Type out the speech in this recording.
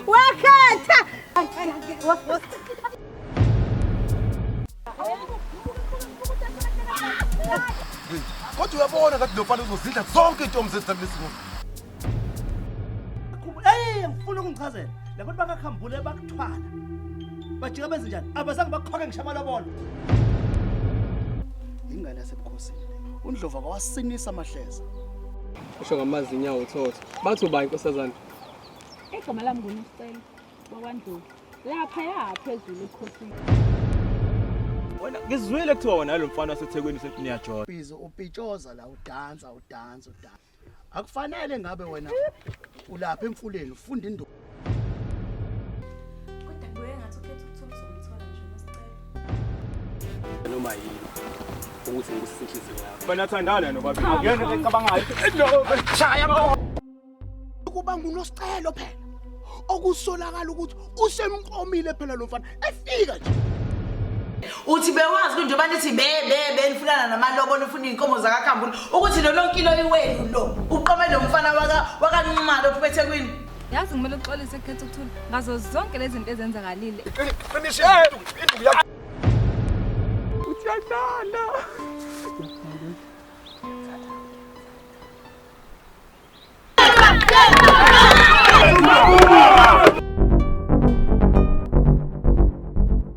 Wakhetha. Kodwa uyabona ngathi lofana uzozidla zonke intombi zethamisiwe. Hey, ngifuna ukungichazela. Labantu bakakhambule bakuthwala. Bajika benze njani? Abazange bakhoke ngishama lobolo. Ingane yasebukhosini. UNdlova kwawasinisa amahleza. Usho ngamazi inyawo uthotha. Bathi uba inkosazana. Egama lami nguNosicelo wakwaNdlovu. Lapha yaphezulu ekhosini. Wena ngizwile kuthiwa wona nalo mfana waseThekwini niyajola. Bizo upitshoza la udansa. Akufanele ngabe wena ulapha emfuleni ufunda indaba. Kodwa kubuye ngathi ukhetha ukuthola uzomthola nje uNosicelo. Noma yini. Ukuthi ngikusihlise yakho. Banathandana nobabili. Akuyona ecabangayo. No, shaya bo. Kuba nguNosicelo phela. Okusolakala ukuthi usemqomile phela lo mfana. Efika nje. Uthi bewazi kunjoba nithi nifunana namalobo nifuna inkomo zakakhambula ukuthi lo nonkilo iwenu lo uqome lo mfana wakanqumalo ophethe kwini. Yazi kumele uxolise ekhetha ukuthula ngazo zonke lezi zinto ezenzakalile. Finish induku yakho. Uthiyadlala.